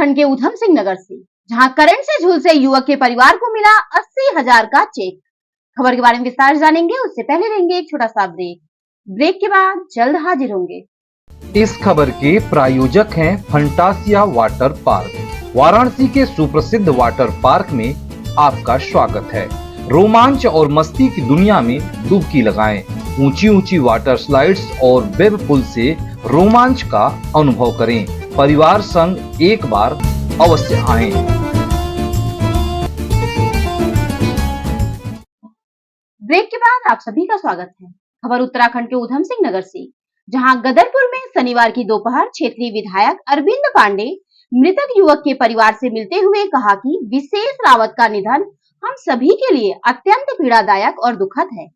उत्तराखंड के ऊधम सिंह नगर से, जहां करंट से झुलसे युवक के परिवार को मिला 80,000 का चेक। खबर के बारे में विस्तार जानेंगे, उससे पहले लेंगे एक छोटा सा ब्रेक के बाद जल्द हाजिर होंगे। इस खबर के प्रायोजक हैं फंटासिया वाटर पार्क। वाराणसी के सुप्रसिद्ध वाटर पार्क में आपका स्वागत है। रोमांच और मस्ती की दुनिया में डुबकी लगाएं। ऊंची ऊंची वाटर स्लाइड्स और वेब पुल से रोमांच का अनुभव करें। परिवार संग एक बार अवश्य आएं। ब्रेक के बाद आप सभी का स्वागत है। खबर उत्तराखंड के ऊधम सिंह नगर से, जहां गदरपुर में शनिवार की दोपहर क्षेत्रीय विधायक अरविंद पांडे मृतक युवक के परिवार से मिलते हुए कहा कि विशेष रावत का निधन हम सभी के लिए अत्यंत पीड़ादायक और दुखद है।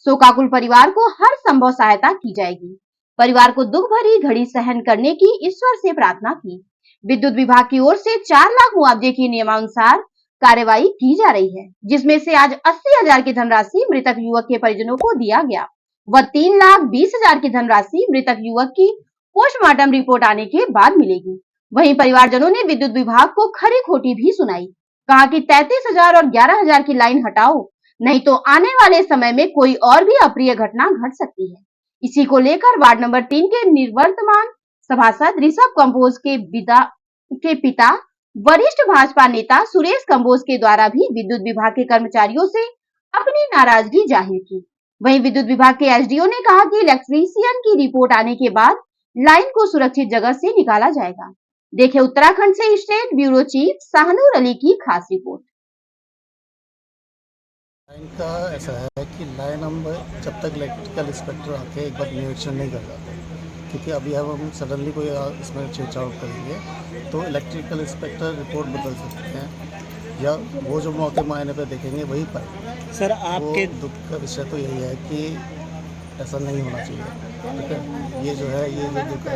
शोकाकुल परिवार को हर संभव सहायता की जाएगी। परिवार को दुख भरी घड़ी सहन करने की ईश्वर से प्रार्थना की। विद्युत विभाग की ओर से 4 लाख मुआवजे की नियमानुसार कार्यवाही की जा रही है, जिसमें से आज 80,000 की धनराशि मृतक युवक के परिजनों को दिया गया व 3,20,000 की धनराशि मृतक युवक की पोस्टमार्टम रिपोर्ट आने के बाद मिलेगी। वहीं परिवारजनों ने विद्युत विभाग को खरी खोटी भी सुनाई। कहा कि 33,000 और 11,000 की लाइन हटाओ, नहीं तो आने वाले समय में कोई और भी अप्रिय घटना घट सकती है। इसी को लेकर वार्ड नंबर 3 के निवर्तमान सभासद ऋषभ कंबोज के पिता वरिष्ठ भाजपा नेता सुरेश कंबोज के द्वारा भी विद्युत विभाग के कर्मचारियों से अपनी नाराजगी जाहिर की। वहीं विद्युत विभाग के एसडीओ ने कहा कि इलेक्ट्रीशियन की रिपोर्ट आने के बाद लाइन को सुरक्षित जगह से निकाला जाएगा। देखिए उत्तराखंड से state bureau chief Shahnoor Ali की खास रिपोर्ट। लाइन का ऐसा है कि लाइन हम जब तक इलेक्ट्रिकल इंस्पेक्टर आके एक बार निरीक्षण नहीं कर जाते, क्योंकि अभी हम सडनली कोई इसमें छेड़छाड़ करेंगे तो इलेक्ट्रिकल इंस्पेक्टर रिपोर्ट बदल सकते हैं या वो जो मौके मायने पे देखेंगे वही पाएंगे। सर आपके दुख का विषय तो यही है कि ऐसा नहीं होना चाहिए। ठीक है, ये जो है ये जो दुख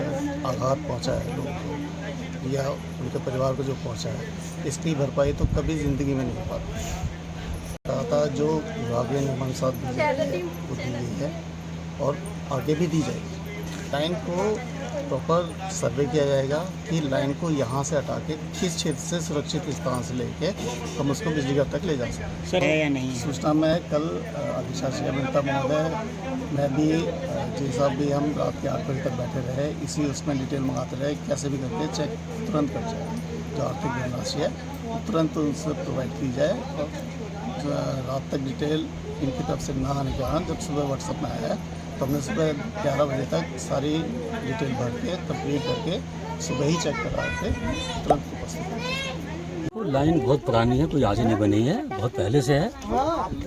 आघात पहुँचा है लोगों को या उनके परिवार को जो पहुँचा है, इसकी भरपाई तो कभी ज़िंदगी में नहीं हो पाती। जो विभागीय नियमानुसार दी जाती है वो दी गई है और आगे भी दी जाएगी। लाइन को प्रॉपर सर्वे किया जाएगा कि लाइन को यहाँ से हटा के किस क्षेत्र से सुरक्षित स्थान से लेके हम उसको बिजली घर तक ले जा सकते सर है या नहीं सूचना में कल अधिशासी अभियंता महोदय, मैं भी जी साहब भी हम रात के 8 बजे तक बैठे रहे, इसी उसमें डिटेल मंगाते रहे, कैसे भी करके चेक तुरंत कर जाए। जो आर्थिक धनराशि है तुरंत उनसे प्रोवाइड की जाए और रात तक डिटेल इनकी तरफ से ना आने के कारण जब सुबह व्हाट्सएप में आया तो हमने सुबह 11 बजे तक सारी डिटेल भर के कंप्लीट करके सुबह ही चेक कर रहे थे, तुरंत उपस्थित। लाइन बहुत पुरानी है, कोई आज ही नहीं बनी है, बहुत पहले से है।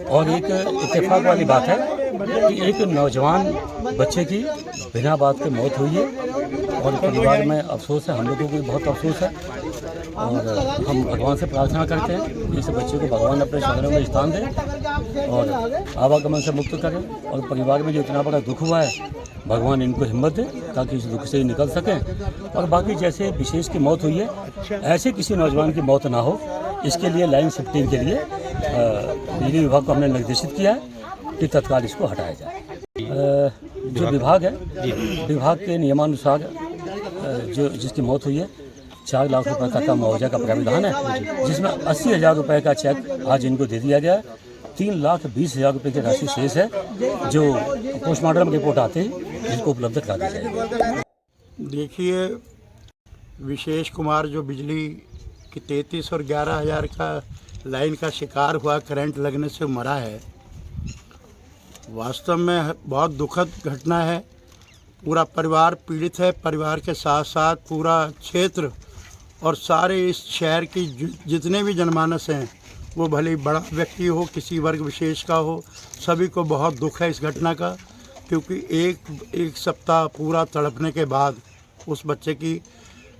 और एक इत्तेफाक वाली बात है कि एक नौजवान बच्चे की बिना बात के मौत हुई है और परिवार में अफसोस है, हम लोगों को भी बहुत अफसोस है। और हम भगवान से प्रार्थना करते हैं कि इस बच्चे को भगवान अपने शरणों में स्थान दे और आवागमन से मुक्त करें। और परिवार में जो इतना बड़ा दुख हुआ है, भगवान इनको हिम्मत दे ताकि इस दुख से ही निकल सकें। और बाकी जैसे विशेष की मौत हुई है, ऐसे किसी नौजवान की मौत ना हो, इसके लिए लाइन शिफ्टिंग के लिए बिजली विभाग को हमने निर्देशित किया है कि तत्काल इसको हटाया जाए। जो विभाग है, विभाग के नियमानुसार जो जिसकी मौत हुई है 4 लाख रुपए तक का मुआवजा का प्रावधान है, जिसमें 80,000 रुपये का चेक आज इनको दे दिया गया है। 3,20,000 रुपये की राशि शेष है, जो पोस्टमार्टम रिपोर्ट आते ही जिनको उपलब्ध करा दी जाएगी। देखिए, विशेष कुमार जो बिजली की 33 और 11,000 का लाइन का शिकार हुआ, करंट लगने से मरा है, वास्तव में बहुत दुखद घटना है। पूरा परिवार पीड़ित है, परिवार के साथ साथ पूरा क्षेत्र और सारे इस शहर की जितने भी जनमानस हैं, वो भले बड़ा व्यक्ति हो, किसी वर्ग विशेष का हो, सभी को बहुत दुख है इस घटना का। क्योंकि एक सप्ताह पूरा तड़पने के बाद उस बच्चे की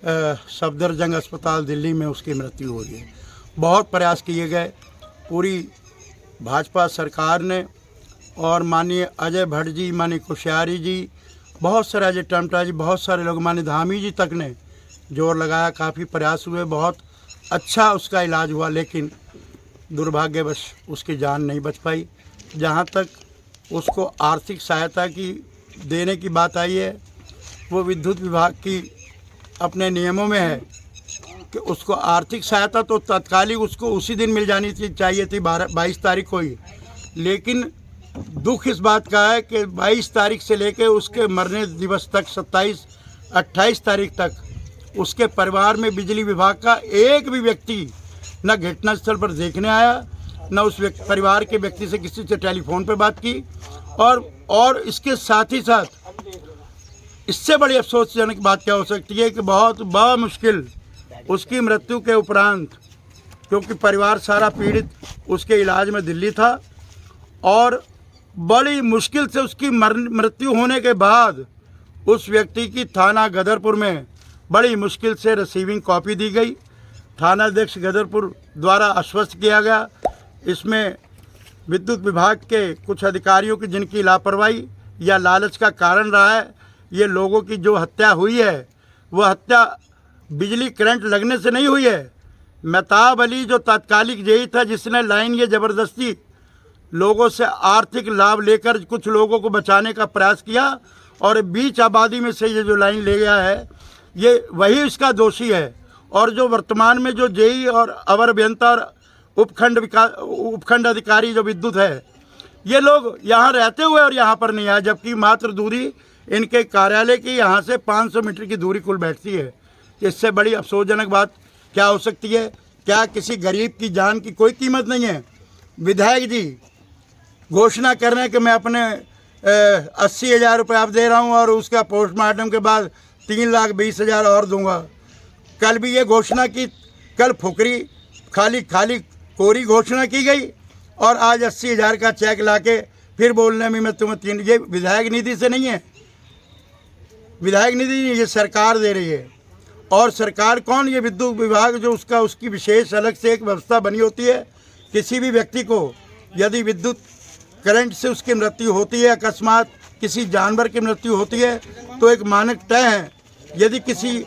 सफदरजंग अस्पताल दिल्ली में उसकी मृत्यु हो गई। बहुत प्रयास किए गए, पूरी भाजपा सरकार ने और माननीय अजय भट्ट जी, माननीय कुशियारी जी, बहुत सारे अजय टमटा जी, बहुत सारे लोग, माननीय धामी जी तक ने जोर लगाया, काफ़ी प्रयास हुए, बहुत अच्छा उसका इलाज हुआ, लेकिन दुर्भाग्यवश उसकी जान नहीं बच पाई। जहाँ तक उसको आर्थिक सहायता की देने की बात आई है, वो विद्युत विभाग की अपने नियमों में है कि उसको आर्थिक सहायता तो तत्कालिक उसको उसी दिन मिल जानी चाहिए थी 22 तारीख को ही, लेकिन दुख इस बात का है कि 22 तारीख से लेकर उसके मरने दिवस तक 27-28 तारीख तक उसके परिवार में बिजली विभाग का एक भी व्यक्ति न घटनास्थल पर देखने आया, न उस परिवार के व्यक्ति से किसी से टेलीफोन पर बात की। और इसके साथ ही साथ इससे बड़ी अफसोसजनक बात क्या हो सकती है कि बहुत मुश्किल उसकी मृत्यु के उपरांत, क्योंकि परिवार सारा पीड़ित उसके इलाज में दिल्ली था, और बड़ी मुश्किल से उसकी मृत्यु होने के बाद उस व्यक्ति की थाना गदरपुर में बड़ी मुश्किल से रिसीविंग कॉपी दी गई। थानाध्यक्ष गदरपुर द्वारा आश्वस्त किया गया। इसमें विद्युत विभाग के कुछ अधिकारियों की जिनकी लापरवाही या लालच का कारण रहा है, ये लोगों की जो हत्या हुई है वह हत्या बिजली करंट लगने से नहीं हुई है। मेहताब अली जो तात्कालिक जेई था, जिसने लाइन ये ज़बरदस्ती लोगों से आर्थिक लाभ लेकर कुछ लोगों को बचाने का प्रयास किया और बीच आबादी में से ये जो लाइन ले गया है, ये वही इसका दोषी है। और जो वर्तमान में जो जेई और अवर अभियंता और उपखंड अधिकारी जो विद्युत है, ये लोग यहाँ रहते हुए और यहाँ पर नहीं आए, जबकि मात्र दूरी इनके कार्यालय की यहाँ से 500 मीटर की दूरी कुल बैठती है। इससे बड़ी अफसोसजनक बात क्या हो सकती है? क्या किसी गरीब की जान की कोई कीमत नहीं है? विधायक जी घोषणा कर रहे हैं कि मैं अपने 80,000 रुपये आप दे रहा हूँ और उसका पोस्टमार्टम के बाद 3,20,000 और दूंगा। कल भी ये घोषणा की, कल फुकरी खाली कोरी घोषणा की गई और आज 80,000 का चेक लाके फिर बोलने में मैं तुम्हें ये विधायक निधि से नहीं है, विधायक निधि ये सरकार दे रही है। और सरकार कौन? ये विद्युत विभाग जो उसकी विशेष अलग से एक व्यवस्था बनी होती है। किसी भी व्यक्ति को यदि विद्युत करंट से उसकी मृत्यु होती है, अकस्मात किसी जानवर की मृत्यु होती है, तो एक मानक तय है। यदि किसी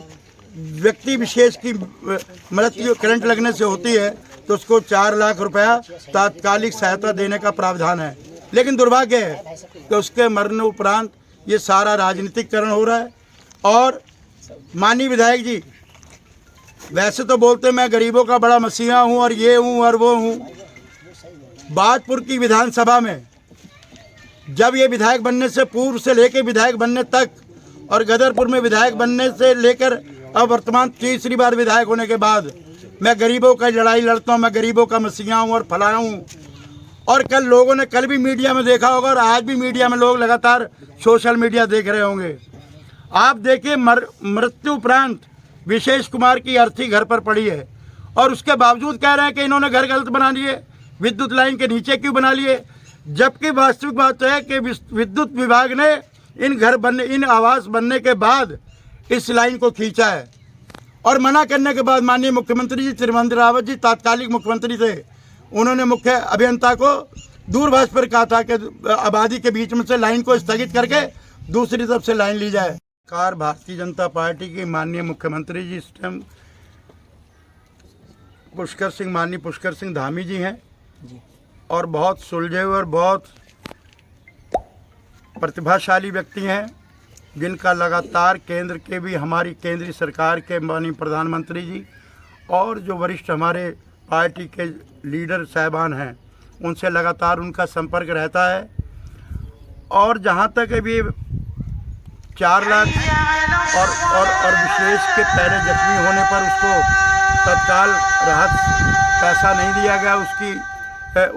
व्यक्ति विशेष की मृत्यु करंट लगने से होती है तो उसको 4 लाख रुपया तात्कालिक सहायता देने का प्रावधान है। लेकिन दुर्भाग्य है कि उसके मरने उपरांत ये सारा राजनीतिकरण हो रहा है। और माननीय विधायक जी वैसे तो बोलते मैं गरीबों का बड़ा मसीहा हूँ और ये हूँ और वो हूँ। बाजपुर की विधानसभा में जब ये विधायक बनने से पूर्व से लेकर विधायक बनने तक और गदरपुर में विधायक बनने से लेकर अब वर्तमान तीसरी बार विधायक होने के बाद मैं गरीबों का लड़ाई लड़ता हूँ, मैं गरीबों का मसीहा हूँ और फलाना हूँ। और कल लोगों ने कल भी मीडिया में देखा होगा और आज भी मीडिया में लोग लगातार सोशल मीडिया देख रहे होंगे। आप देखिए मृत्यु उपरांत विशेष कुमार की अर्थी घर पर पड़ी है और उसके बावजूद कह रहे हैं कि इन्होंने घर गलत बना लिए, विद्युत लाइन के नीचे क्यों बना लिए, जबकि वास्तविक बात है कि विद्युत विभाग ने इन आवास बनने के बाद इस लाइन को खींचा है। और मना करने के बाद माननीय मुख्यमंत्री जी त्रिवेंद्र रावत जी तत्कालिक मुख्यमंत्री थे, उन्होंने मुख्य अभियंता को दूरभाष पर कहा था कि आबादी के बीच में से लाइन को स्थगित करके दूसरी तरफ से लाइन ली जाए। सरकार भारतीय जनता पार्टी की माननीय मुख्यमंत्री जी इस टाइम माननीय पुष्कर सिंह धामी जी हैं और बहुत सुलझे हुए और बहुत प्रतिभाशाली व्यक्ति हैं, जिनका लगातार केंद्र के भी हमारी केंद्रीय सरकार के माननीय प्रधानमंत्री जी और जो वरिष्ठ हमारे पार्टी के लीडर साहबान हैं उनसे लगातार उनका संपर्क रहता है। और जहाँ तक अभी 4 लाख और विशेष के पहले जख्मी होने पर उसको तत्काल राहत पैसा नहीं दिया गया,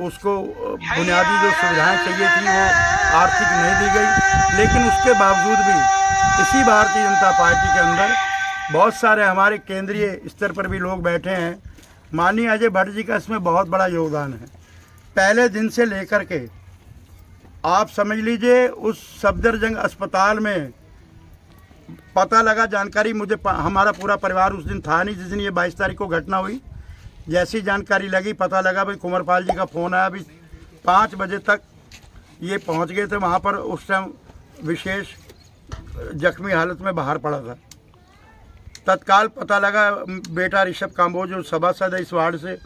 उसको बुनियादी जो सुविधाएं चाहिए थी वो आर्थिक नहीं दी गई। लेकिन उसके बावजूद भी इसी भारतीय जनता पार्टी के अंदर बहुत सारे हमारे केंद्रीय स्तर पर भी लोग बैठे हैं। माननीय अजय भट्ट जी का इसमें बहुत बड़ा योगदान है। पहले दिन से लेकर के आप समझ लीजिए उस सफदरजंग अस्पताल में पता लगा, जानकारी मुझे हमारा पूरा परिवार उस दिन था नहीं जिस दिन ये 22 तारीख को घटना हुई। जैसी जानकारी लगी, पता लगा भाई कुंवरपाल जी का फ़ोन आया, अभी 5 बजे तक ये पहुंच गए थे वहाँ पर। उस टाइम विशेष जख्मी हालत में बाहर पड़ा था। तत्काल पता लगा, बेटा ऋषभ काम्बोज जो सभासद है इस वार्ड से,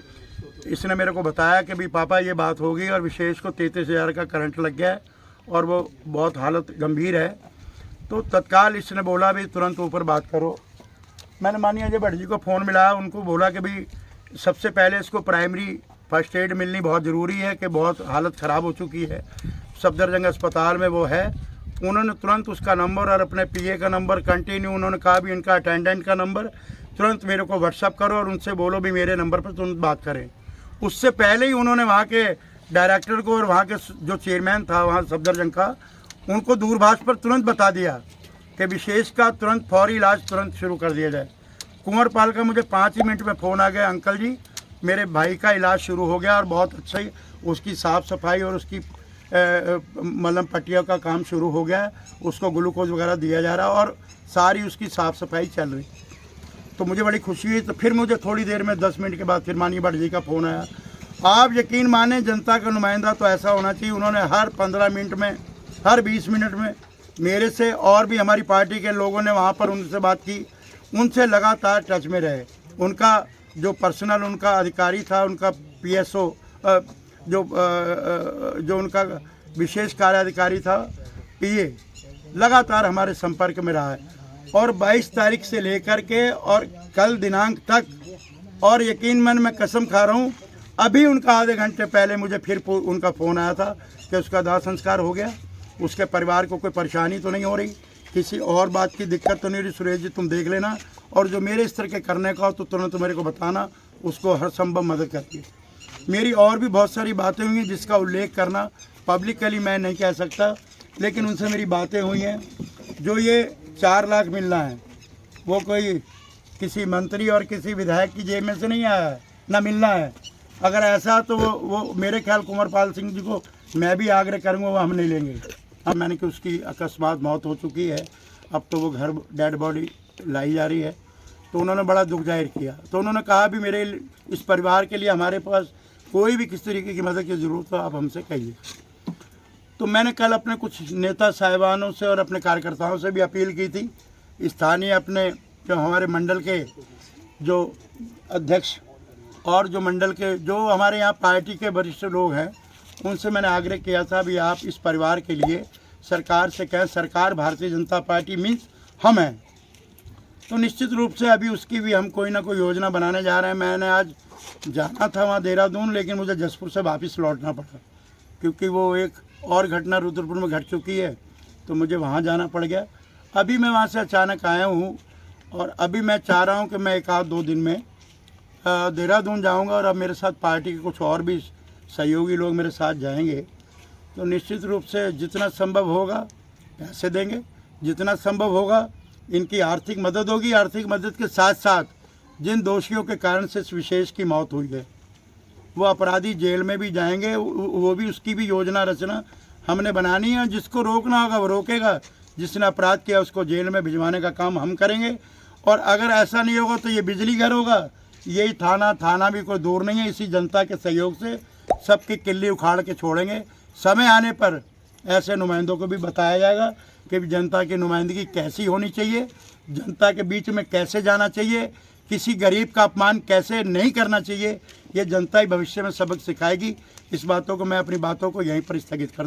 इसने मेरे को बताया कि भी पापा ये बात हो गई और विशेष को 33,000 का करंट लग गया है और वो बहुत हालत गंभीर है। तो तत्काल इसने बोला भी तुरंत ऊपर बात करो मैंने माननीय अजय भट्ट जी को फ़ोन मिलाया, उनको बोला कि भाई सबसे पहले इसको प्राइमरी फर्स्ट एड मिलनी बहुत ज़रूरी है कि बहुत हालत ख़राब हो चुकी है, सफदरजंग अस्पताल में वो है। उन्होंने तुरंत उसका नंबर और अपने पीए का नंबर कंटिन्यू, उन्होंने कहा भी इनका अटेंडेंट का नंबर तुरंत मेरे को व्हाट्सअप करो और उनसे बोलो भी मेरे नंबर पर तुरंत बात करें। उससे पहले ही उन्होंने वहाँ के डायरेक्टर को और वहाँ के जो चेयरमैन था वहाँ सफदरजंग का, उनको दूरभाष पर तुरंत बता दिया कि विशेष का तुरंत फौरी इलाज तुरंत शुरू कर दिया जाए। कुंवरपाल का मुझे 5 ही मिनट में फ़ोन आ गया, अंकल जी मेरे भाई का इलाज शुरू हो गया और बहुत अच्छा ही उसकी साफ़ सफाई और उसकी मलहम पट्टियों का काम शुरू हो गया है, उसको ग्लूकोज वगैरह दिया जा रहा है और सारी उसकी साफ़ सफाई चल रही। तो मुझे बड़ी खुशी हुई। तो फिर मुझे थोड़ी देर में 10 मिनट के बाद फिर माननीय भट्ट जी का फ़ोन आया। आप यकीन माने जनता का नुमाइंदा तो ऐसा होना चाहिए, उन्होंने हर 15 मिनट में, हर 20 मिनट में मेरे से और भी हमारी पार्टी के लोगों ने वहाँ पर उनसे बात की, उनसे लगातार टच में रहे। उनका जो पर्सनल उनका अधिकारी था, उनका पीएसओ जो उनका विशेष कार्य अधिकारी था पीए, लगातार हमारे संपर्क में रहा है और 22 तारीख से लेकर के और कल दिनांक तक, और यकीन मन मैं कसम खा रहा हूँ, अभी उनका आधे घंटे पहले मुझे फिर उनका फ़ोन आया था कि उसका दाह संस्कार हो गया, उसके परिवार को कोई परेशानी तो नहीं हो रही, किसी और बात की दिक्कत तो नहीं रही, सुरेश जी तुम देख लेना और जो मेरे इस तरह के करने का हो तो तुरंत मेरे को बताना, उसको हर संभव मदद करती है। मेरी और भी बहुत सारी बातें हुई जिसका उल्लेख करना पब्लिकली मैं नहीं कह सकता, लेकिन उनसे मेरी बातें हुई हैं। जो ये 4 लाख मिलना है वो कोई किसी मंत्री और किसी विधायक की जेब में से नहीं आया है, ना मिलना है। अगर ऐसा तो वो मेरे ख्याल कुंवरपाल सिंह जी को मैं भी आग्रह करूँगा, वो हम नहीं लेंगे। अब मैंने कि उसकी अकस्मात मौत हो चुकी है, अब तो वो घर डेड बॉडी लाई जा रही है, तो उन्होंने बड़ा दुख जाहिर किया। तो उन्होंने कहा भी मेरे इस परिवार के लिए हमारे पास कोई भी किस तरीके की मदद की ज़रूरत हो आप हमसे कहिए। तो मैंने कल अपने कुछ नेता साहिबानों से और अपने कार्यकर्ताओं से भी अपील की थी, स्थानीय अपने जो हमारे मंडल के जो अध्यक्ष और जो मंडल के जो हमारे यहाँ पार्टी के वरिष्ठ लोग हैं, उनसे मैंने आग्रह किया था भी आप इस परिवार के लिए सरकार से कहें, सरकार भारतीय जनता पार्टी मीन्स हम हैं, तो निश्चित रूप से अभी उसकी भी हम कोई ना कोई योजना बनाने जा रहे हैं। मैंने आज जाना था वहाँ देहरादून, लेकिन मुझे जसपुर से वापस लौटना पड़ा क्योंकि वो एक और घटना रुद्रपुर में घट चुकी है, तो मुझे वहाँ जाना पड़ गया। अभी मैं वहाँ से अचानक आया हूँ और अभी मैं चाह रहा हूँ कि मैं 1-2 दिन में देहरादून जाऊँगा और अब मेरे साथ पार्टी के कुछ और भी सहयोगी लोग मेरे साथ जाएंगे। तो निश्चित रूप से जितना संभव होगा पैसे देंगे, जितना संभव होगा इनकी आर्थिक मदद होगी। आर्थिक मदद के साथ साथ जिन दोषियों के कारण से इस विशेष की मौत हुई है वो अपराधी जेल में भी जाएंगे, वो भी उसकी भी योजना रचना हमने बनानी है। जिसको रोकना होगा वो रोकेगा, जिसने अपराध किया उसको जेल में भिजवाने का काम हम करेंगे। और अगर ऐसा नहीं होगा तो ये बिजली घर होगा, यही थाना भी कोई दूर नहीं है। इसी जनता के सहयोग से सबकी किल्ली उखाड़ के छोड़ेंगे। समय आने पर ऐसे नुमाइंदों को भी बताया जाएगा कि जनता की नुमाइंदगी कैसी होनी चाहिए, जनता के बीच में कैसे जाना चाहिए, किसी गरीब का अपमान कैसे नहीं करना चाहिए। ये जनता ही भविष्य में सबक सिखाएगी। इस बातों को मैं अपनी बातों को यहीं पर स्थगित कर